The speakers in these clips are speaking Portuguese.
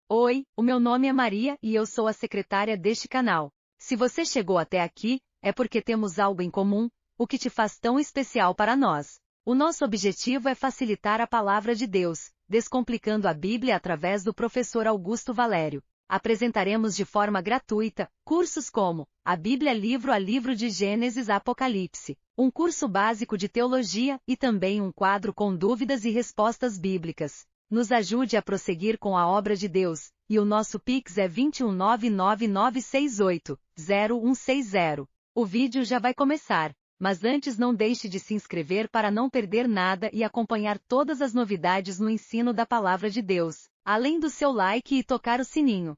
Oi, o meu nome é Maria e eu sou a secretária deste canal. Se você chegou até aqui, é porque temos algo em comum, o que te faz tão especial para nós. O nosso objetivo é facilitar a palavra de Deus, descomplicando a Bíblia através do professor Augusto Valério. Apresentaremos de forma gratuita cursos como a Bíblia livro a livro de Gênesis a Apocalipse, um curso básico de teologia e também um quadro com dúvidas e respostas bíblicas. Nos ajude a prosseguir com a obra de Deus, e o nosso Pix é 21999680160. O vídeo já vai começar, mas antes não deixe de se inscrever para não perder nada e acompanhar todas as novidades no ensino da Palavra de Deus, além do seu like e tocar o sininho.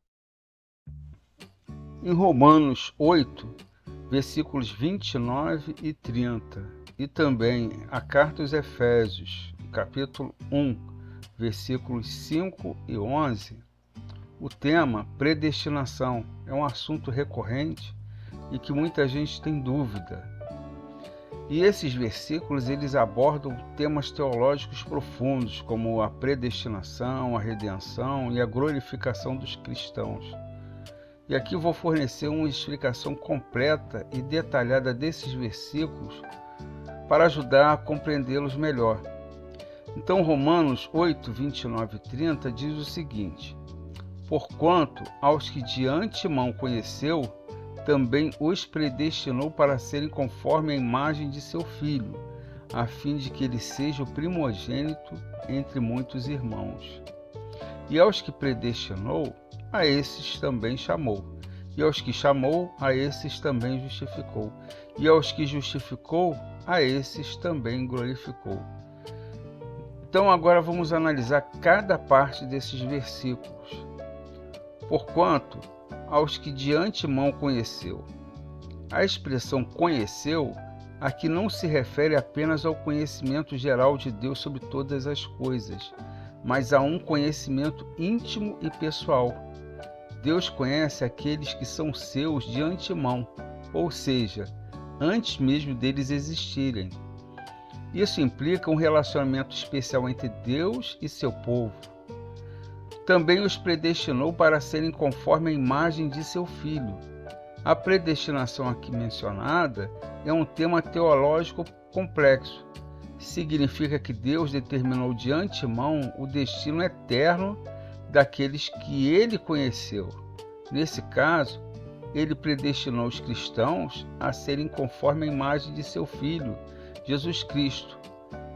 Em Romanos 8, versículos 29 e 30, e também a carta aos Efésios, capítulo 1, versículos 5 e 11, o tema predestinação é um assunto recorrente e que muita gente tem dúvida. E esses versículos eles abordam temas teológicos profundos, como a predestinação, a redenção e a glorificação dos cristãos. E aqui vou fornecer uma explicação completa e detalhada desses versículos para ajudar a compreendê-los melhor. Então, Romanos 8, 29 e 30 diz o seguinte: porquanto aos que de antemão conheceu, também os predestinou para serem conforme a imagem de seu Filho, a fim de que ele seja o primogênito entre muitos irmãos. E aos que predestinou, a esses também chamou. E aos que chamou, a esses também justificou. E aos que justificou, a esses também glorificou. Então agora vamos analisar cada parte desses versículos. Porquanto aos que de antemão conheceu. A expressão conheceu aqui não se refere apenas ao conhecimento geral de Deus sobre todas as coisas, mas a um conhecimento íntimo e pessoal. Deus conhece aqueles que são seus de antemão, ou seja, antes mesmo deles existirem. Isso implica um relacionamento especial entre Deus e seu povo. Também os predestinou para serem conforme a imagem de seu Filho. A predestinação aqui mencionada é um tema teológico complexo. Significa que Deus determinou de antemão o destino eterno daqueles que ele conheceu. Nesse caso, ele predestinou os cristãos a serem conforme a imagem de seu Filho, Jesus Cristo.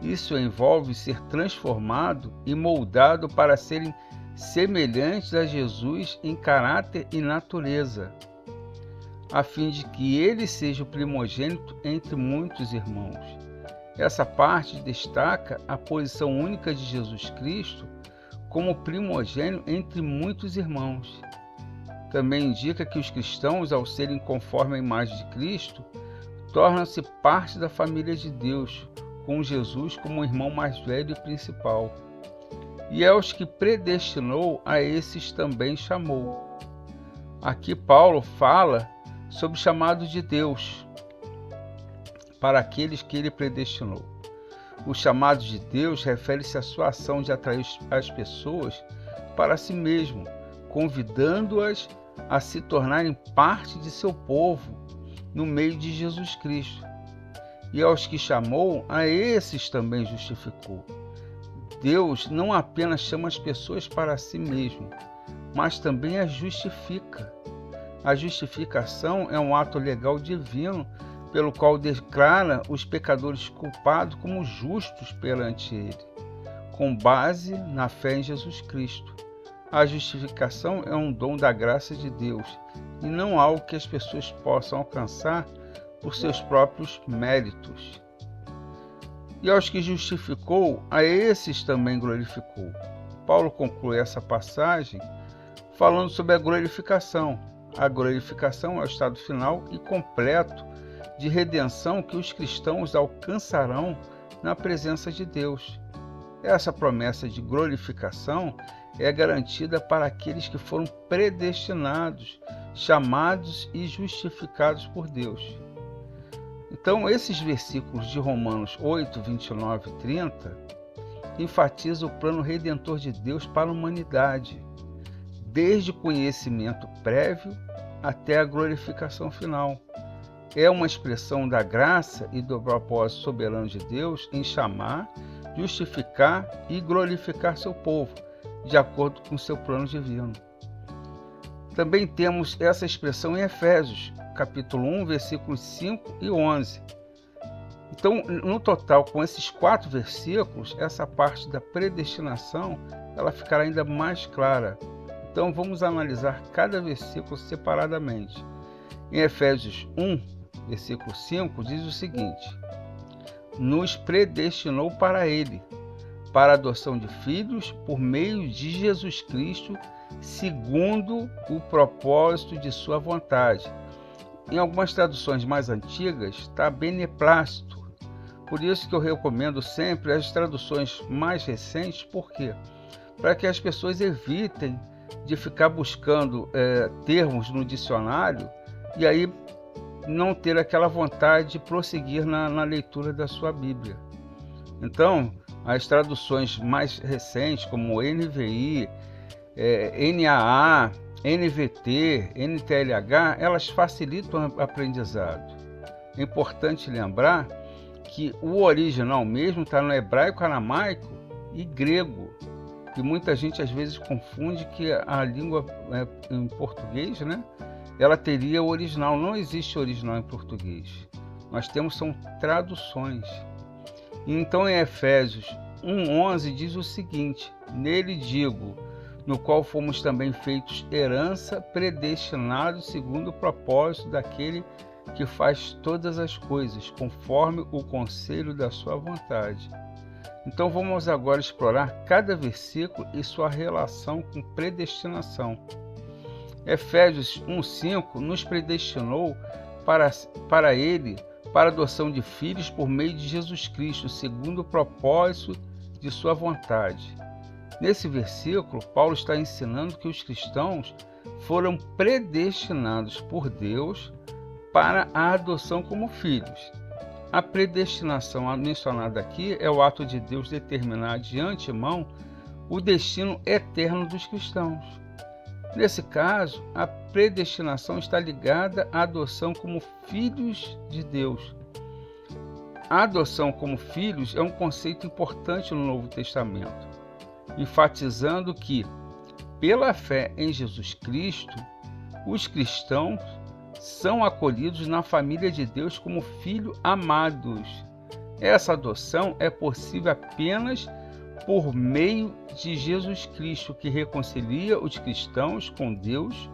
Isso envolve ser transformado e moldado para serem semelhantes a Jesus em caráter e natureza, a fim de que ele seja o primogênito entre muitos irmãos. Essa parte destaca a posição única de Jesus Cristo como primogênito entre muitos irmãos. Também indica que os cristãos, ao serem conforme a imagem de Cristo, tornam-se parte da família de Deus, com Jesus como o irmão mais velho e principal. E aos que predestinou, a esses também chamou. Aqui Paulo fala sobre o chamado de Deus para aqueles que ele predestinou. O chamado de Deus refere-se à sua ação de atrair as pessoas para si mesmo, convidando-as a se tornarem parte de seu povo no meio de Jesus Cristo. E aos que chamou, a esses também justificou. Deus não apenas chama as pessoas para si mesmo, mas também as justifica. A justificação é um ato legal divino pelo qual declara os pecadores culpados como justos perante Ele, com base na fé em Jesus Cristo. A justificação é um dom da graça de Deus e não algo que as pessoas possam alcançar por seus próprios méritos. E aos que justificou, a esses também glorificou. Paulo conclui essa passagem falando sobre a glorificação. A glorificação é o estado final e completo de redenção que os cristãos alcançarão na presença de Deus. Essa promessa de glorificação é garantida para aqueles que foram predestinados, chamados e justificados por Deus. Então, esses versículos de Romanos 8, 29 e 30 enfatizam o plano redentor de Deus para a humanidade. desde o conhecimento prévio até a glorificação final. É uma expressão da graça e do propósito soberano de Deus em chamar, justificar e glorificar seu povo, de acordo com seu plano divino. Também temos essa expressão em Efésios, capítulo 1, versículos 5 e 11. Então, no total, com esses 4 versículos, essa parte da predestinação, ela ficará ainda mais clara. Então, vamos analisar cada versículo separadamente. Em Efésios 1, versículo 5, diz o seguinte: nos predestinou para Ele, para a adoção de filhos por meio de Jesus Cristo, segundo o propósito de sua vontade. Em algumas traduções mais antigas está beneplácito. Por isso que eu recomendo sempre as traduções mais recentes. Por quê? Para que as pessoas evitem de ficar buscando termos no dicionário e aí não ter aquela vontade de prosseguir na leitura da sua Bíblia. Então, as traduções mais recentes, como NVI, NAA, NVT, NTLH, elas facilitam o aprendizado. É importante lembrar que o original mesmo está no hebraico, aramaico e grego. E muita gente às vezes confunde que a língua em português, né, ela teria o original. Não existe original em português. Nós temos são traduções. Então em Efésios 1:11 diz o seguinte: nele digo, no qual fomos também feitos herança, predestinados segundo o propósito daquele que faz todas as coisas, conforme o conselho da sua vontade. Então vamos agora explorar cada versículo e sua relação com predestinação. Efésios 1:5 nos predestinou para Ele, para a adoção de filhos por meio de Jesus Cristo, segundo o propósito de sua vontade. Nesse versículo, Paulo está ensinando que os cristãos foram predestinados por Deus para a adoção como filhos. A predestinação mencionada aqui é o ato de Deus determinar de antemão o destino eterno dos cristãos. Nesse caso, a predestinação está ligada à adoção como filhos de Deus. A adoção como filhos é um conceito importante no Novo Testamento, enfatizando que, pela fé em Jesus Cristo, os cristãos são acolhidos na família de Deus como filhos amados. Essa adoção é possível apenas por meio de Jesus Cristo, que reconcilia os cristãos com Deus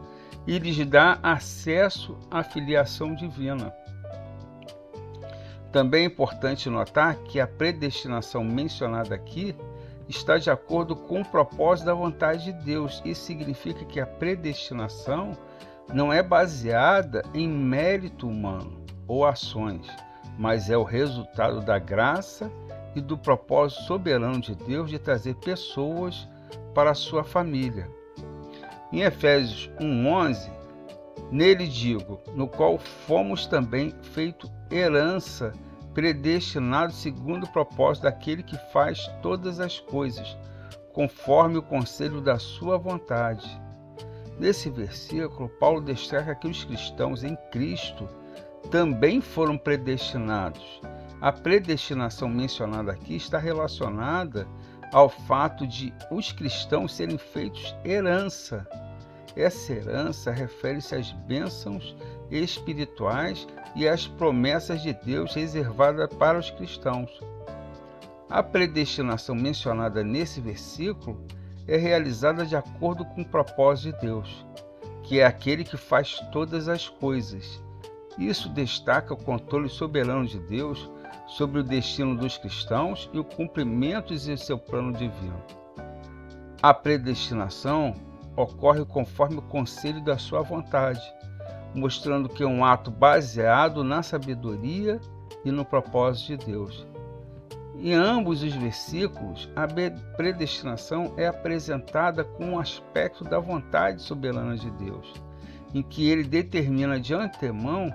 e lhes dá acesso à filiação divina. Também é importante notar que a predestinação mencionada aqui está de acordo com o propósito da vontade de Deus. Isso significa que a predestinação não é baseada em mérito humano ou ações, mas é o resultado da graça e do propósito soberano de Deus de trazer pessoas para a sua família. Em Efésios 1:11, nele digo, no qual fomos também feito herança, predestinados segundo o propósito daquele que faz todas as coisas, conforme o conselho da sua vontade. Nesse versículo, Paulo destaca que os cristãos em Cristo também foram predestinados. A predestinação mencionada aqui está relacionada ao fato de os cristãos serem feitos herança. Essa herança refere-se às bênçãos espirituais e às promessas de Deus reservadas para os cristãos. A predestinação mencionada nesse versículo é realizada de acordo com o propósito de Deus, que é aquele que faz todas as coisas. Isso destaca o controle soberano de Deus sobre o destino dos cristãos e o cumprimento de seu plano divino. A predestinação ocorre conforme o conselho da sua vontade, mostrando que é um ato baseado na sabedoria e no propósito de Deus. Em ambos os versículos, a predestinação é apresentada com um aspecto da vontade soberana de Deus, em que ele determina de antemão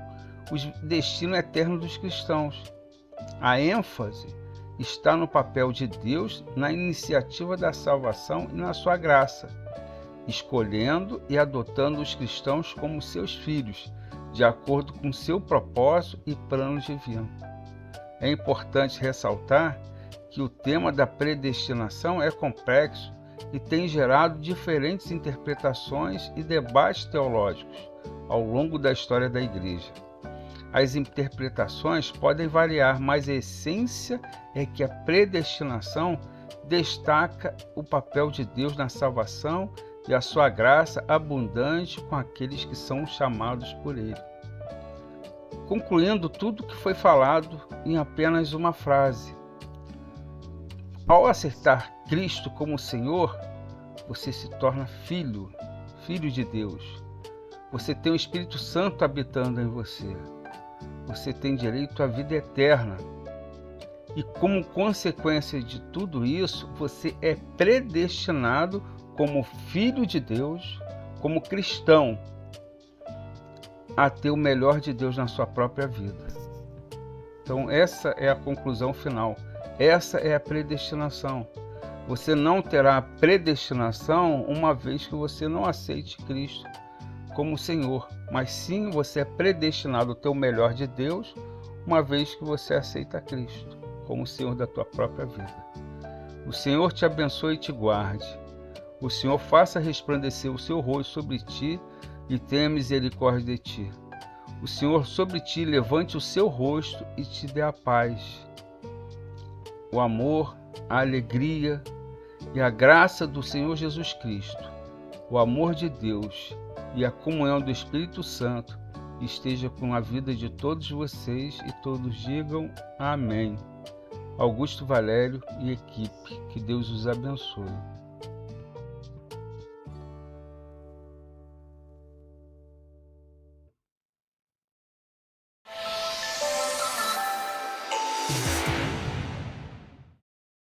o destino eterno dos cristãos. A ênfase está no papel de Deus na iniciativa da salvação e na sua graça. escolhendo e adotando os cristãos como seus filhos, de acordo com seu propósito e plano divino. É importante ressaltar que o tema da predestinação é complexo e tem gerado diferentes interpretações e debates teológicos ao longo da história da Igreja. As interpretações podem variar, mas a essência é que a predestinação destaca o papel de Deus na salvação e a sua graça abundante com aqueles que são chamados por Ele. Concluindo tudo o que foi falado em apenas uma frase: ao aceitar Cristo como Senhor, você se torna filho de Deus. Você tem o Espírito Santo habitando em você. Você tem direito à vida eterna. E como consequência de tudo isso, você é predestinado como filho de Deus, como cristão, a ter o melhor de Deus na sua própria vida. Então essa é a conclusão final. Essa é a predestinação. Você não terá a predestinação uma vez que você não aceite Cristo como Senhor, mas sim você é predestinado a ter o melhor de Deus uma vez que você aceita Cristo como Senhor da tua própria vida. O Senhor te abençoe e te guarde. O Senhor faça resplandecer o seu rosto sobre ti e tenha misericórdia de ti. O Senhor sobre ti levante o seu rosto e te dê a paz. O amor, a alegria e a graça do Senhor Jesus Cristo, o amor de Deus e a comunhão do Espírito Santo esteja com a vida de todos vocês e todos digam amém. Augusto Valério e equipe, que Deus os abençoe.